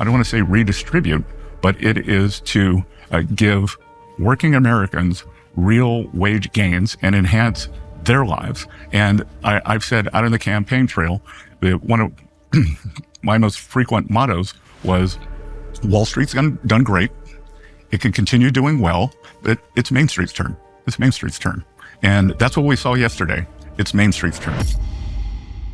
don't want to say redistribute, but it is to give working Americans real wage gains and enhance their lives. And I've said out on the campaign trail that one of my most frequent mottos was, Wall Street's done great. It can continue doing well, but it's Main Street's turn. It's Main Street's turn. And that's what we saw yesterday. It's Main Street's turn.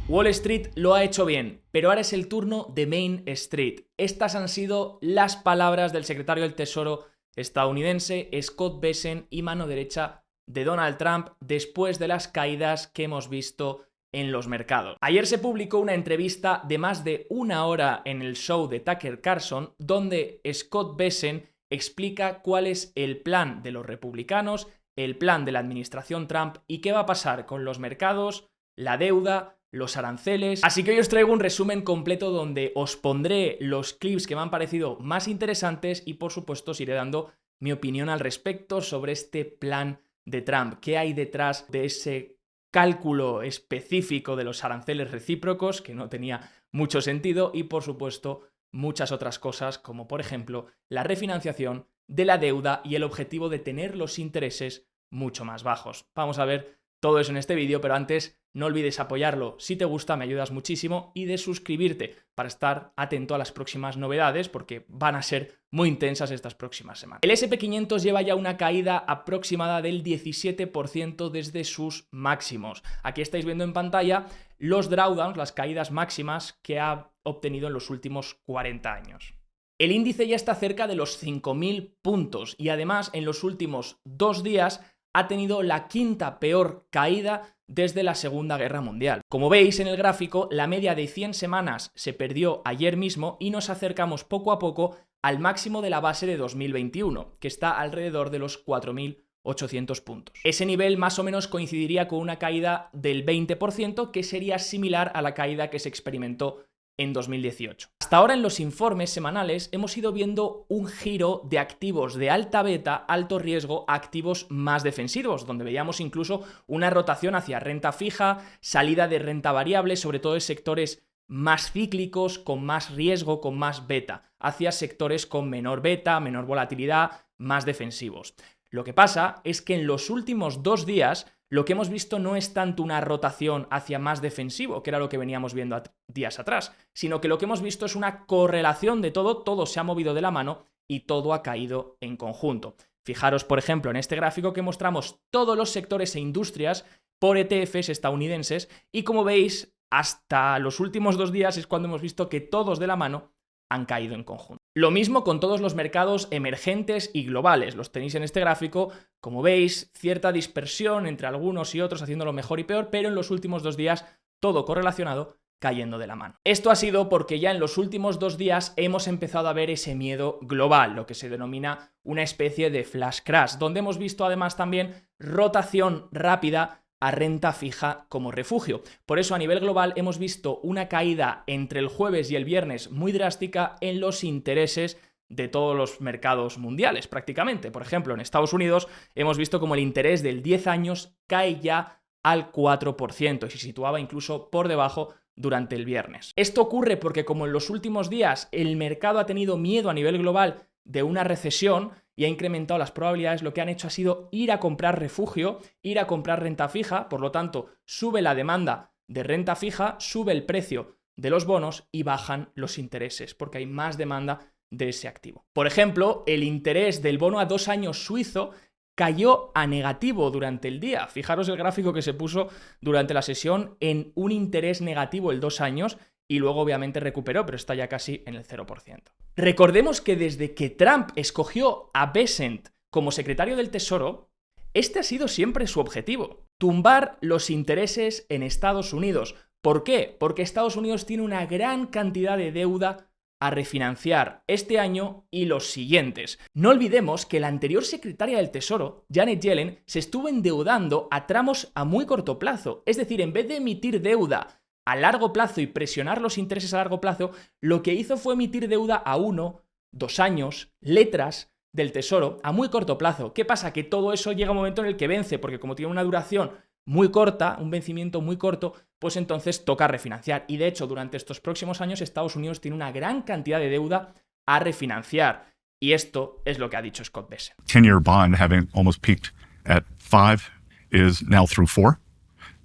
Wall Street lo ha hecho bien, pero ahora es el turno de Main Street. Estas han sido las palabras del secretario del Tesoro estadounidense Scott Bessent y mano derecha de Donald Trump después de las caídas que hemos visto en los mercados. Ayer se publicó una entrevista de más de una hora en el show de Tucker Carlson donde Scott Bessent explica cuál es el plan de los republicanos, el plan de la administración Trump y qué va a pasar con los mercados, la deuda, los aranceles. Así que hoy os traigo un resumen completo donde os pondré los clips que me han parecido más interesantes y por supuesto os iré dando mi opinión al respecto sobre este plan de Trump. ¿Qué hay detrás de ese cálculo específico de los aranceles recíprocos que no tenía mucho sentido? Y por supuesto muchas otras cosas como por ejemplo la refinanciación de la deuda y el objetivo de tener los intereses mucho más bajos. Vamos a ver todo eso en este vídeo, pero antes no olvides apoyarlo si te gusta, me ayudas muchísimo, y de suscribirte para estar atento a las próximas novedades porque van a ser muy intensas estas próximas semanas. El SP500 lleva ya una caída aproximada del 17% desde sus máximos. Aquí estáis viendo en pantalla los drawdowns, las caídas máximas que ha obtenido en los últimos 40 años. El índice ya está cerca de los 5.000 puntos y además en los últimos 2 días ha tenido la quinta peor caída desde la Segunda Guerra Mundial. Como veis en el gráfico, la media de 100 semanas se perdió ayer mismo y nos acercamos poco a poco al máximo de la base de 2021, que está alrededor de los 4.800 puntos. Ese nivel más o menos coincidiría con una caída del 20%, que sería similar a la caída que se experimentó en 2018. Hasta ahora en los informes semanales hemos ido viendo un giro de activos de alta beta, alto riesgo, a activos más defensivos, donde veíamos incluso una rotación hacia renta fija, salida de renta variable, sobre todo en sectores más cíclicos, con más riesgo, con más beta, hacia sectores con menor beta, menor volatilidad, más defensivos. Lo que pasa es que en los últimos 2 días lo que hemos visto no es tanto una rotación hacia más defensivo, que era lo que veníamos viendo días atrás, sino que lo que hemos visto es una correlación de todo se ha movido de la mano y todo ha caído en conjunto. Fijaros, por ejemplo, en este gráfico que mostramos todos los sectores e industrias por ETFs estadounidenses y como veis, hasta los últimos 2 días es cuando hemos visto que todos de la mano han caído en conjunto. Lo mismo con todos los mercados emergentes y globales. Los tenéis en este gráfico. Como veis, cierta dispersión entre algunos y otros haciéndolo mejor y peor, pero en los últimos 2 días todo correlacionado cayendo de la mano. Esto ha sido porque ya en los últimos 2 días hemos empezado a ver ese miedo global, lo que se denomina una especie de flash crash, donde hemos visto además también rotación rápida a renta fija como refugio. Por eso a nivel global hemos visto una caída entre el jueves y el viernes muy drástica en los intereses de todos los mercados mundiales prácticamente. Por ejemplo, en Estados Unidos hemos visto como el interés del 10 años cae ya al 4% y se situaba incluso por debajo durante el viernes. Esto ocurre porque como en los últimos días el mercado ha tenido miedo a nivel global de una recesión y ha incrementado las probabilidades, lo que han hecho ha sido ir a comprar refugio, ir a comprar renta fija, por lo tanto sube la demanda de renta fija, sube el precio de los bonos y bajan los intereses porque hay más demanda de ese activo. Por ejemplo, el interés del bono a 2 años suizo cayó a negativo durante el día. Fijaros el gráfico que se puso durante la sesión en un interés negativo el 2 años y luego obviamente recuperó, pero está ya casi en el 0%. Recordemos que desde que Trump escogió a Bessent como secretario del Tesoro, este ha sido siempre su objetivo: tumbar los intereses en Estados Unidos. ¿Por qué? Porque Estados Unidos tiene una gran cantidad de deuda a refinanciar este año y los siguientes. No olvidemos que la anterior secretaria del Tesoro, Janet Yellen, se estuvo endeudando a tramos a muy corto plazo. Es decir, en vez de emitir deuda a largo plazo y presionar los intereses a largo plazo, lo que hizo fue emitir deuda a 1, 2 años, letras del Tesoro a muy corto plazo. ¿Qué pasa? Que todo eso llega a un momento en el que vence, porque como tiene una duración muy corta, un vencimiento muy corto, pues entonces toca refinanciar. Y de hecho, durante estos próximos años, Estados Unidos tiene una gran cantidad de deuda a refinanciar. Y esto es lo que ha dicho Scott Bessent. 10-year bond having almost peaked at 5 is now through 4.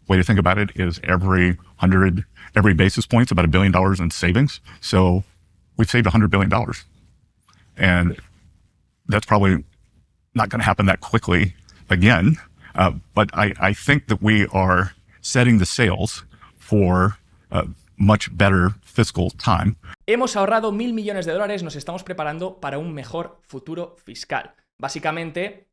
Way to think about it is every basis point is about $1 billion in savings. So we've saved $100 billion. And that's probably not going to happen that quickly again. But I think that we are setting the sails for much better fiscal time. Hemos ahorrado $1.000 millones, nos estamos preparando para un mejor futuro fiscal. Básicamente,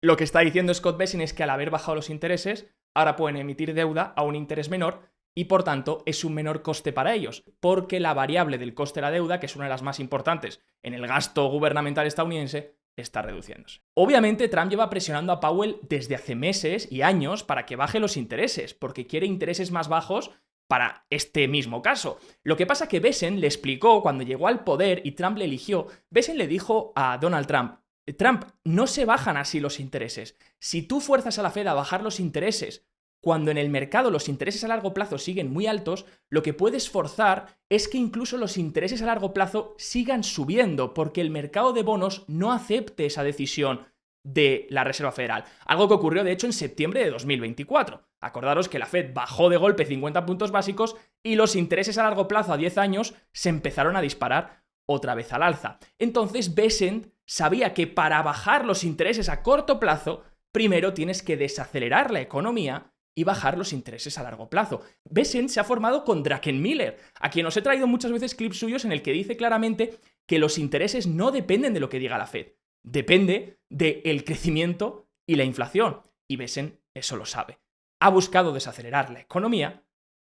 lo que está diciendo Scott Bessent es que al haber bajado los intereses, ahora pueden emitir deuda a un interés menor y por tanto es un menor coste para ellos, porque la variable del coste de la deuda, que es una de las más importantes en el gasto gubernamental estadounidense, está reduciéndose. Obviamente Trump lleva presionando a Powell desde hace meses y años para que baje los intereses, porque quiere intereses más bajos para este mismo caso. Lo que pasa que Bessent le explicó cuando llegó al poder y Trump le eligió, Bessent le dijo a Donald Trump, Trump, no se bajan así los intereses. Si tú fuerzas a la Fed a bajar los intereses cuando en el mercado los intereses a largo plazo siguen muy altos, lo que puedes forzar es que incluso los intereses a largo plazo sigan subiendo, porque el mercado de bonos no acepte esa decisión de la Reserva Federal. Algo que ocurrió, de hecho, en septiembre de 2024. Acordaros que la Fed bajó de golpe 50 puntos básicos y los intereses a largo plazo a 10 años se empezaron a disparar otra vez al alza. Entonces, Bessent sabía que para bajar los intereses a corto plazo, primero tienes que desacelerar la economía y bajar los intereses a largo plazo. Bessent se ha formado con Druckenmiller, a quien os he traído muchas veces clips suyos en el que dice claramente que los intereses no dependen de lo que diga la Fed, depende del crecimiento y la inflación. Y Bessent eso lo sabe. Ha buscado desacelerar la economía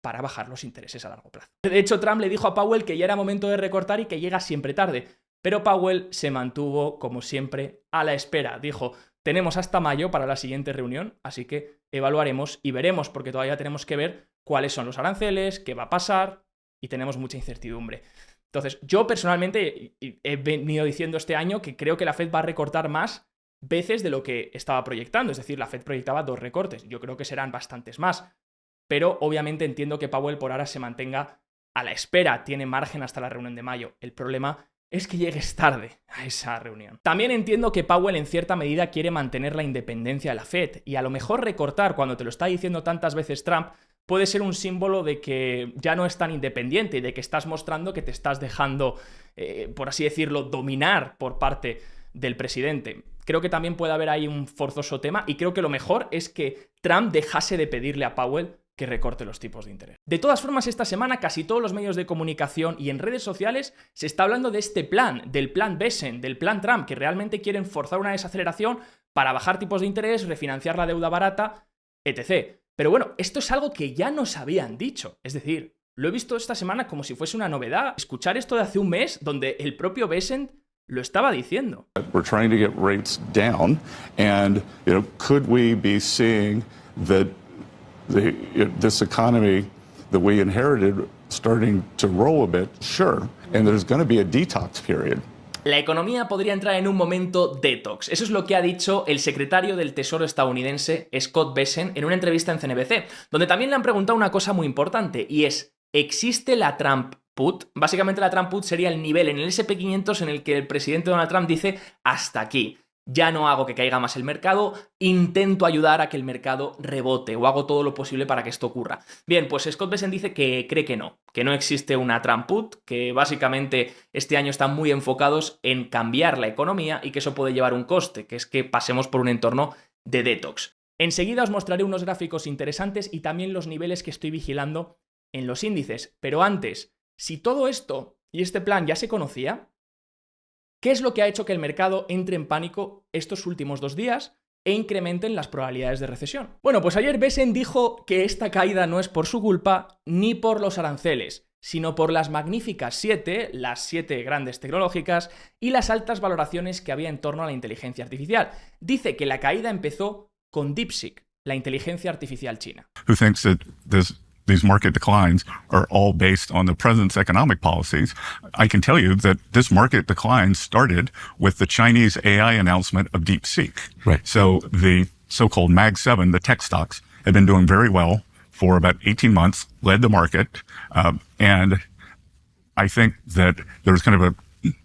para bajar los intereses a largo plazo. De hecho, Trump le dijo a Powell que ya era momento de recortar y que llega siempre tarde. Pero Powell se mantuvo, como siempre, a la espera. Dijo, tenemos hasta mayo para la siguiente reunión, así que evaluaremos y veremos, porque todavía tenemos que ver cuáles son los aranceles, qué va a pasar, y tenemos mucha incertidumbre. Entonces, yo personalmente he venido diciendo este año que creo que la Fed va a recortar más veces de lo que estaba proyectando. Es decir, la Fed proyectaba 2 recortes. Yo creo que serán bastantes más. Pero obviamente entiendo que Powell por ahora se mantenga a la espera. Tiene margen hasta la reunión de mayo. El problema es que llegues tarde a esa reunión. También entiendo que Powell en cierta medida quiere mantener la independencia de la Fed. Y a lo mejor recortar, cuando te lo está diciendo tantas veces Trump, puede ser un símbolo de que ya no es tan independiente y de que estás mostrando que te estás dejando, por así decirlo, dominar por parte del presidente. Creo que también puede haber ahí un forzoso tema y creo que lo mejor es que Trump dejase de pedirle a Powell que recorte los tipos de interés. De todas formas, esta semana casi todos los medios de comunicación y en redes sociales se está hablando de este plan, del plan Bessent, del plan Trump, que realmente quieren forzar una desaceleración para bajar tipos de interés, refinanciar la deuda barata, etc. Pero bueno, esto es algo que ya nos habían dicho. Es decir, lo he visto esta semana como si fuese una novedad. Escuchar esto de hace un mes, donde el propio Bessent lo estaba diciendo. We're trying to get rates down, and could we be seeing that this economy that we inherited starting to roll a bit? Sure, and there's going to be a detox period. La economía podría entrar en un momento detox. Eso es lo que ha dicho el secretario del Tesoro estadounidense, Scott Bessent, en una entrevista en CNBC, donde también le han preguntado una cosa muy importante, y es, ¿existe la Trump Put? Básicamente la Trump Put sería el nivel en el SP500 en el que el presidente Donald Trump dice, hasta aquí. Ya no hago que caiga más el mercado, intento ayudar a que el mercado rebote o hago todo lo posible para que esto ocurra. Bien, pues Scott Bessent dice que cree que no existe una Trump Put, que básicamente este año están muy enfocados en cambiar la economía y que eso puede llevar un coste, que es que pasemos por un entorno de detox. Enseguida os mostraré unos gráficos interesantes y también los niveles que estoy vigilando en los índices. Pero antes, si todo esto y este plan ya se conocía, ¿qué es lo que ha hecho que el mercado entre en pánico estos últimos 2 días e incrementen las probabilidades de recesión? Bueno, pues ayer Bessent dijo que esta caída no es por su culpa ni por los aranceles, sino por las magníficas 7, las 7 grandes tecnológicas y las altas valoraciones que había en torno a la inteligencia artificial. Dice que la caída empezó con DeepSeek, la inteligencia artificial china. Who thinks that these market declines are all based on the president's economic policies. I can tell you that this market decline started with the Chinese AI announcement of DeepSeek. Right. So the so-called Mag 7, the tech stocks, have been doing very well for about 18 months, led the market. And I think that there's kind of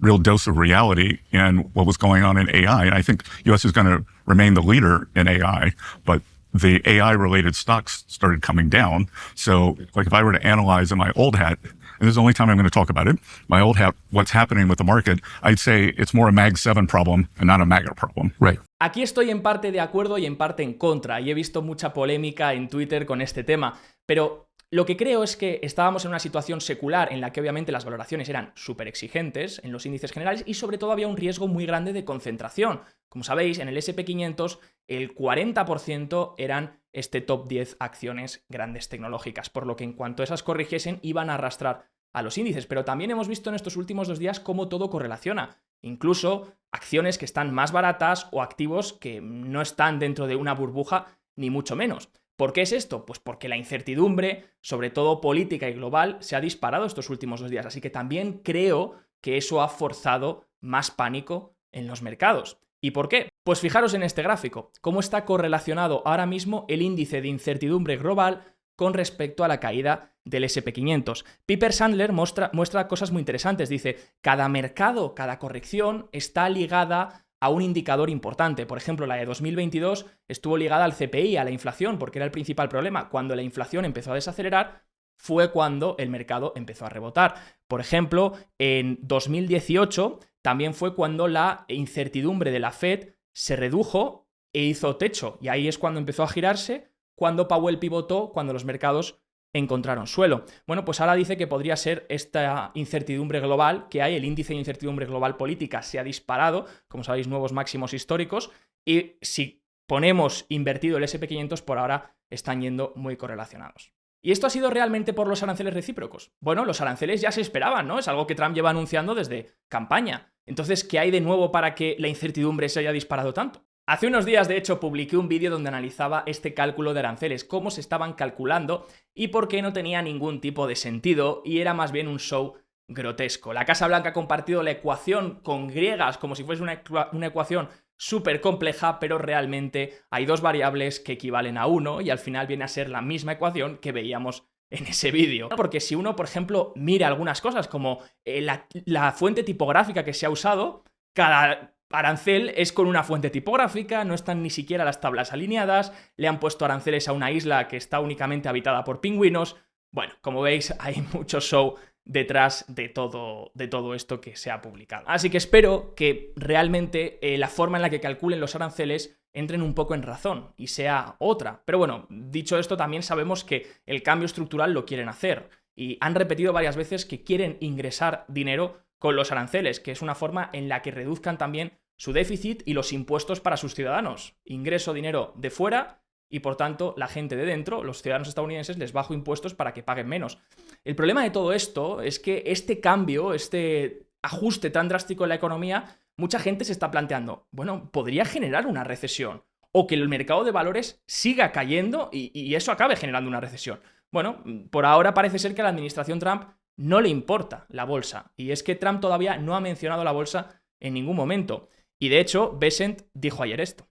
real dose of reality in what was going on in AI. And I think U.S. is going to remain the leader in AI, but the AI-related stocks started coming down. So, like, if I were to analyze in my old hat, and this is the only time I'm going to talk about it, my old hat, what's happening with the market, I'd say it's more a Mag 7 problem and not a MAGA problem. Right. Aquí estoy en parte de acuerdo y en parte en contra, y he visto mucha polémica en Twitter con este tema, pero lo que creo es que estábamos en una situación secular en la que obviamente las valoraciones eran súper exigentes en los índices generales y sobre todo había un riesgo muy grande de concentración. Como sabéis, en el SP500 el 40% eran este top 10 acciones grandes tecnológicas, por lo que en cuanto esas corrigiesen iban a arrastrar a los índices. Pero también hemos visto en estos últimos 2 días cómo todo correlaciona. Incluso acciones que están más baratas o activos que no están dentro de una burbuja, ni mucho menos. ¿Por qué es esto? Pues porque la incertidumbre, sobre todo política y global, se ha disparado estos últimos 2 días. Así que también creo que eso ha forzado más pánico en los mercados. ¿Y por qué? Pues fijaros en este gráfico, cómo está correlacionado ahora mismo el índice de incertidumbre global con respecto a la caída del SP500. Piper Sandler muestra cosas muy interesantes. Dice, cada mercado, cada corrección está ligada a un indicador importante. Por ejemplo, la de 2022 estuvo ligada al CPI, a la inflación, porque era el principal problema. Cuando la inflación empezó a desacelerar, fue cuando el mercado empezó a rebotar. Por ejemplo, en 2018 también fue cuando la incertidumbre de la Fed se redujo e hizo techo. Y ahí es cuando empezó a girarse, cuando Powell pivotó, cuando los mercados encontraron suelo. Bueno, pues ahora dice que podría ser esta incertidumbre global que hay, el índice de incertidumbre global política se ha disparado, como sabéis, nuevos máximos históricos, y si ponemos invertido el SP500, por ahora están yendo muy correlacionados. ¿Y esto ha sido realmente por los aranceles recíprocos? Bueno, los aranceles ya se esperaban, ¿no? Es algo que Trump lleva anunciando desde campaña. Entonces, ¿qué hay de nuevo para que la incertidumbre se haya disparado tanto? Hace unos días, de hecho, publiqué un vídeo donde analizaba este cálculo de aranceles, cómo se estaban calculando y por qué no tenía ningún tipo de sentido y era más bien un show grotesco. La Casa Blanca ha compartido la ecuación con griegas como si fuese una ecuación súper compleja, pero realmente hay 2 variables que equivalen a 1 y al final viene a ser la misma ecuación que veíamos en ese vídeo. Porque si uno, por ejemplo, mira algunas cosas como la fuente tipográfica que se ha usado, cada arancel es con una fuente tipográfica, no están ni siquiera las tablas alineadas, le han puesto aranceles a una isla que está únicamente habitada por pingüinos. Bueno, como veis, hay mucho show detrás de todo esto que se ha publicado. Así que espero que realmente la forma en la que calculen los aranceles entren un poco en razón y sea otra. Pero bueno, dicho esto, también sabemos que el cambio estructural lo quieren hacer y han repetido varias veces que quieren ingresar dinero con los aranceles, que es una forma en la que reduzcan también su déficit y los impuestos para sus ciudadanos. Ingreso dinero de fuera y, por tanto, la gente de dentro, los ciudadanos estadounidenses, les bajo impuestos para que paguen menos. El problema de todo esto es que este cambio, este ajuste tan drástico en la economía, mucha gente se está planteando, bueno, podría generar una recesión o que el mercado de valores siga cayendo y eso acabe generando una recesión. Bueno, por ahora parece ser que a la administración Trump no le importa la bolsa. Y es que Trump todavía no ha mencionado la bolsa en ningún momento. Y de hecho, Bessent dijo ayer esto.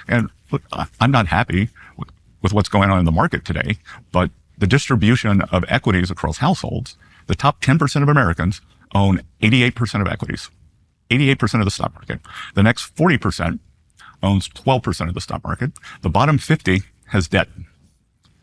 And look, I'm not happy with what's going on in the market today, but the distribution of equities across households, the top 10% of Americans own 88% of equities, 88% of the stock market. The next 40% owns 12% of the stock market. The bottom 50 has debt.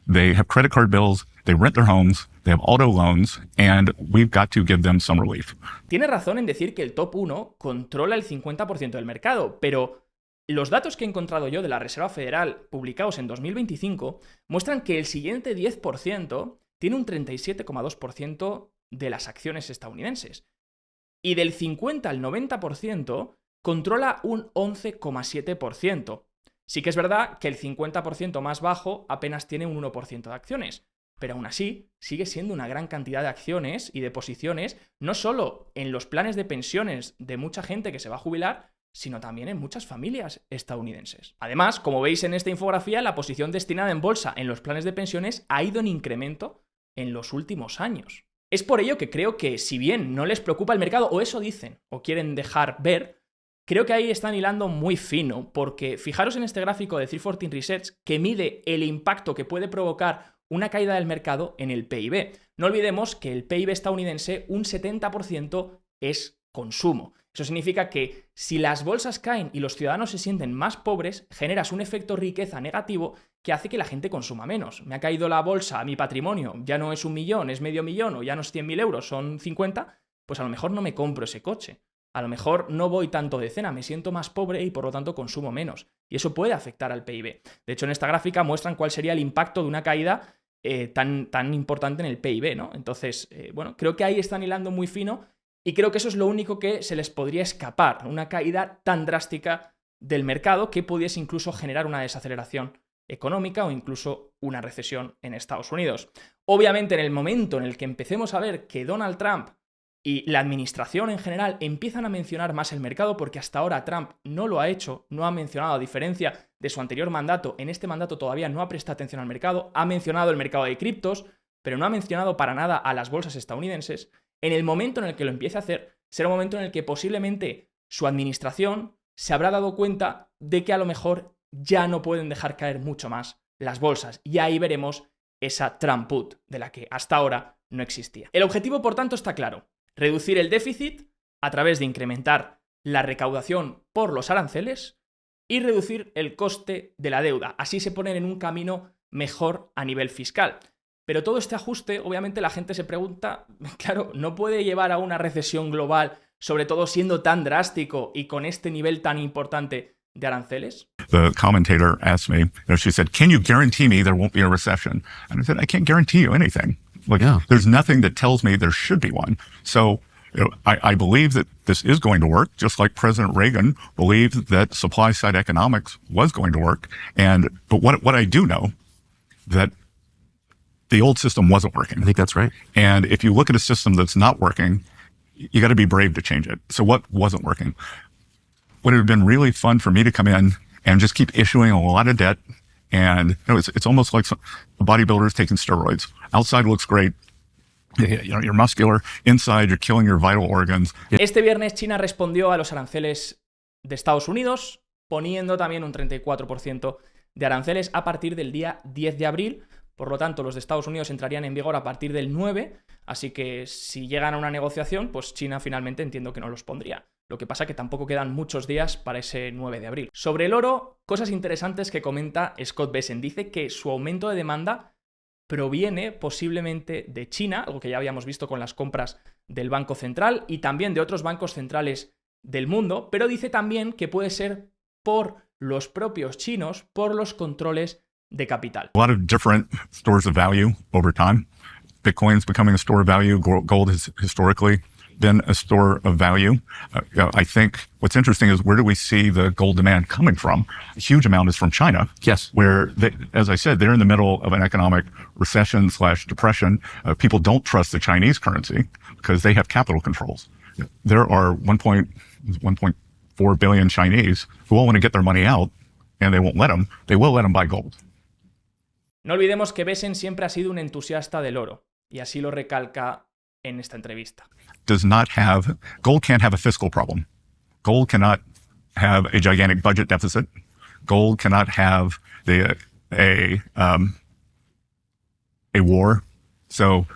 They have credit card bills, they rent their homes, they have auto loans, and we've got to give them some relief. Tiene razón en decir que el top 1 controla el 50% del mercado, pero los datos que he encontrado yo de la Reserva Federal publicados en 2025 muestran que el siguiente 10% tiene un 37,2% de las acciones estadounidenses. Y del 50 al 90% controla un 11,7%. Sí que es verdad que el 50% más bajo apenas tiene un 1% de acciones, pero aún así sigue siendo una gran cantidad de acciones y de posiciones, no solo en los planes de pensiones de mucha gente que se va a jubilar, sino también en muchas familias estadounidenses. Además, como veis en esta infografía, la posición destinada en bolsa en los planes de pensiones ha ido en incremento en los últimos años. Es por ello que creo que, si bien no les preocupa el mercado, o eso dicen, o quieren dejar ver, creo que ahí están hilando muy fino, porque fijaros en este gráfico de 314 Research que mide el impacto que puede provocar una caída del mercado en el PIB. No olvidemos que el PIB estadounidense, un 70% es consumo. Eso significa que si las bolsas caen y los ciudadanos se sienten más pobres, generas un efecto riqueza negativo que hace que la gente consuma menos. Me ha caído la bolsa, mi patrimonio, ya no es 1 millón, es medio millón, o ya no es 100.000 euros, son 50, pues a lo mejor no me compro ese coche. A lo mejor no voy tanto de cena, me siento más pobre y por lo tanto consumo menos. Y eso puede afectar al PIB. De hecho, en esta gráfica muestran cuál sería el impacto de una caída tan importante en el PIB, ¿no? Entonces, bueno, creo que ahí están hilando muy fino y creo que eso es lo único que se les podría escapar, una caída tan drástica del mercado que pudiese incluso generar una desaceleración económica o incluso una recesión en Estados Unidos. Obviamente, en el momento en el que empecemos a ver que Donald Trump y la administración en general empiezan a mencionar más el mercado, porque hasta ahora Trump no lo ha hecho, no ha mencionado, a diferencia de su anterior mandato, en este mandato todavía no ha prestado atención al mercado, ha mencionado el mercado de criptos, pero no ha mencionado para nada a las bolsas estadounidenses. En el momento en el que lo empiece a hacer, será un momento en el que posiblemente su administración se habrá dado cuenta de que a lo mejor ya no pueden dejar caer mucho más las bolsas, y ahí veremos esa Trump put de la que hasta ahora no existía. El objetivo, por tanto, está claro: reducir el déficit a través de incrementar la recaudación por los aranceles y reducir el coste de la deuda. Así se ponen en un camino mejor a nivel fiscal. Pero todo este ajuste, obviamente la gente se pregunta, claro, ¿no puede llevar a una recesión global, sobre todo siendo tan drástico y con este nivel tan importante de aranceles? The commentator asked me, she said, "Can you guarantee me there won't be a recession?" And I said, "I can't guarantee you anything. Like, there's nothing that tells me there should be one." So, I believe that this is going to work, just like President Reagan believed that supply-side economics was going to work. But what I do know, that the old system wasn't working. I think that's right. And if you look at a system that's not working, you got to be brave to change it. So what wasn't working? Would it have been really fun for me to come in and just keep issuing a lot of debt? And it's almost like a bodybuilder is taking steroids. Outside looks great. You're muscular. Inside, you're killing your vital organs. Este viernes China respondió a los aranceles de Estados Unidos, poniendo también un 34% de aranceles a partir del día 10 de abril. Por lo tanto, los de Estados Unidos entrarían en vigor a partir del 9, así que si llegan a una negociación, pues China finalmente entiendo que no los pondría. Lo que pasa que tampoco quedan muchos días para ese 9 de abril. Sobre el oro, cosas interesantes que comenta Scott Bessent. Dice que su aumento de demanda proviene posiblemente de China, algo que ya habíamos visto con las compras del Banco Central y también de otros bancos centrales del mundo, pero dice también que puede ser por los propios chinos, por los controles de capital. A lot of different stores of value over time. Bitcoin's becoming a store of value. Gold has historically been a store of value. I think what's interesting is, where do we see the gold demand coming from? A huge amount is from China. Yes. Where, as I said, they're in the middle of an economic recession/depression. People don't trust the Chinese currency because they have capital controls. There are 1.4 billion Chinese who all want to get their money out, and they won't let them. They will let them buy gold. No olvidemos que Bessent siempre ha sido un entusiasta del oro, y así lo recalca en esta entrevista. Gold can't have a fiscal problem. Gold cannot have a gigantic budget deficit. Gold cannot have a war. So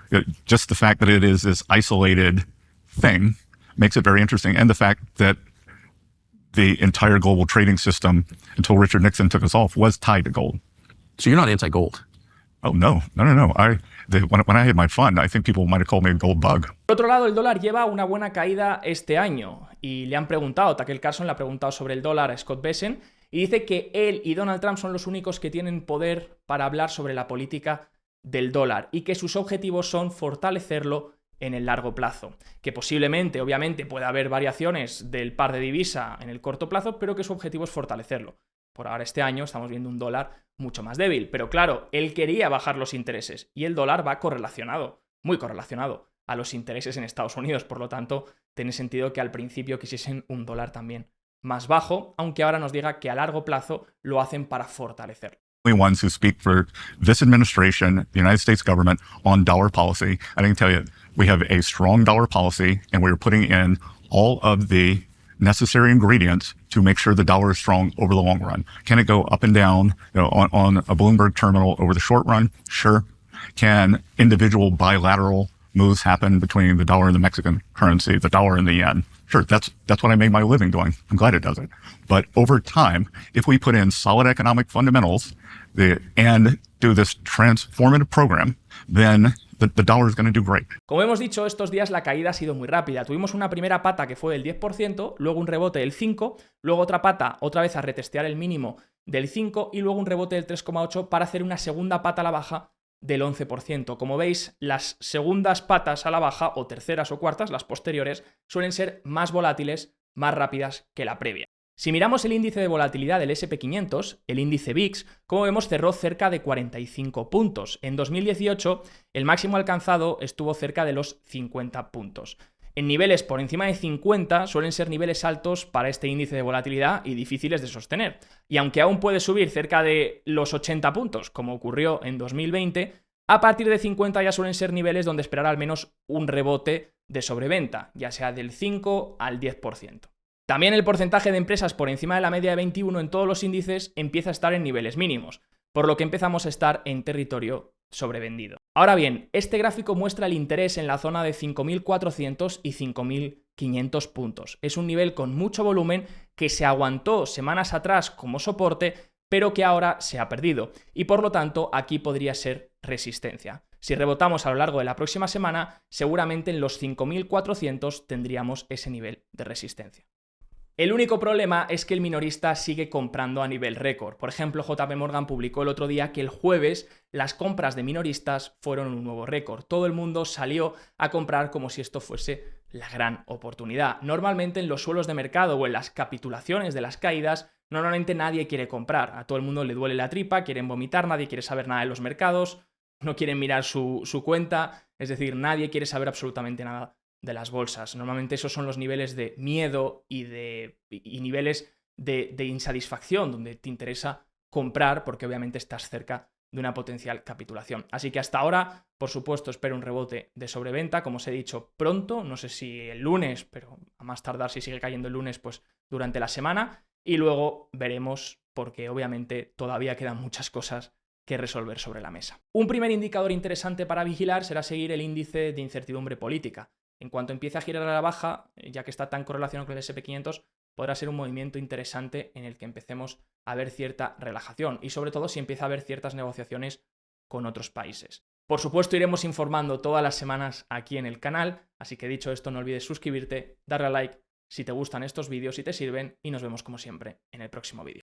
just the fact that it is this isolated thing makes it very interesting. And the fact that the entire global trading system, until Richard Nixon took us off, was tied to gold. So you're not anti-gold? Oh, no. When I had my fund, I think people might have called me a gold bug. Por otro lado, el dólar lleva una buena caída este año y le han preguntado, Tucker Carlson le ha preguntado sobre el dólar a Scott Bessent y dice que él y Donald Trump son los únicos que tienen poder para hablar sobre la política del dólar y que sus objetivos son fortalecerlo en el largo plazo. Que posiblemente, obviamente, pueda haber variaciones del par de divisa en el corto plazo, pero que su objetivo es fortalecerlo. Por ahora, este año estamos viendo un dólar mucho más débil, pero claro, él quería bajar los intereses y el dólar va correlacionado, muy correlacionado a los intereses en Estados Unidos. Por lo tanto, tiene sentido que al principio quisiesen un dólar también más bajo, aunque ahora nos diga que a largo plazo lo hacen para fortalecerlo. Only ones who speak for this administration, the United States government, on dollar policy. I can tell you, we have a strong dollar policy, and we're putting in all of the necessary ingredients to make sure the dollar is strong over the long run. Can it go up and down, on a Bloomberg terminal over the short run? Sure. Can individual bilateral moves happen between the dollar and the Mexican currency, the dollar and the yen? Sure, that's what I made my living doing. I'm glad it does it. But over time, if we put in solid economic fundamentals and do this transformative program, then the dollar is going to do great. Como hemos dicho, estos días la caída ha sido muy rápida. Tuvimos una primera pata que fue del 10%, luego un rebote del 5%, luego otra pata otra vez a retestear el mínimo del 5% y luego un rebote del 3,8% para hacer una segunda pata a la baja del 11%. Como veis, las segundas patas a la baja, o terceras o cuartas, las posteriores, suelen ser más volátiles, más rápidas que la previa. Si miramos el índice de volatilidad del S&P 500, el índice VIX, como vemos cerró cerca de 45 puntos. En 2018 el máximo alcanzado estuvo cerca de los 50 puntos. En niveles por encima de 50 suelen ser niveles altos para este índice de volatilidad y difíciles de sostener. Y aunque aún puede subir cerca de los 80 puntos, como ocurrió en 2020, a partir de 50 ya suelen ser niveles donde esperar al menos un rebote de sobreventa, ya sea del 5 al 10%. También el porcentaje de empresas por encima de la media de 21 en todos los índices empieza a estar en niveles mínimos, por lo que empezamos a estar en territorio sobrevendido. Ahora bien, este gráfico muestra el interés en la zona de 5.400 y 5.500 puntos. Es un nivel con mucho volumen que se aguantó semanas atrás como soporte, pero que ahora se ha perdido y por lo tanto aquí podría ser resistencia. Si rebotamos a lo largo de la próxima semana, seguramente en los 5.400 tendríamos ese nivel de resistencia. El único problema es que el minorista sigue comprando a nivel récord. Por ejemplo, JP Morgan publicó el otro día que el jueves las compras de minoristas fueron un nuevo récord. Todo el mundo salió a comprar como si esto fuese la gran oportunidad. Normalmente en los suelos de mercado o en las capitulaciones de las caídas, normalmente nadie quiere comprar. A todo el mundo le duele la tripa, quieren vomitar, nadie quiere saber nada de los mercados, no quieren mirar su cuenta, es decir, nadie quiere saber absolutamente nada de las bolsas. Normalmente esos son los niveles de miedo y niveles de insatisfacción donde te interesa comprar porque obviamente estás cerca de una potencial capitulación. Así que hasta ahora, por supuesto, espero un rebote de sobreventa, como os he dicho, pronto, no sé si el lunes, pero a más tardar si sigue cayendo el lunes, pues durante la semana, y luego veremos porque obviamente todavía quedan muchas cosas que resolver sobre la mesa. Un primer indicador interesante para vigilar será seguir el índice de incertidumbre política. En cuanto empiece a girar a la baja, ya que está tan correlacionado con el S&P 500, podrá ser un movimiento interesante en el que empecemos a ver cierta relajación y sobre todo si empieza a haber ciertas negociaciones con otros países. Por supuesto, iremos informando todas las semanas aquí en el canal, así que dicho esto, no olvides suscribirte, darle a like si te gustan estos vídeos y te sirven y nos vemos como siempre en el próximo vídeo.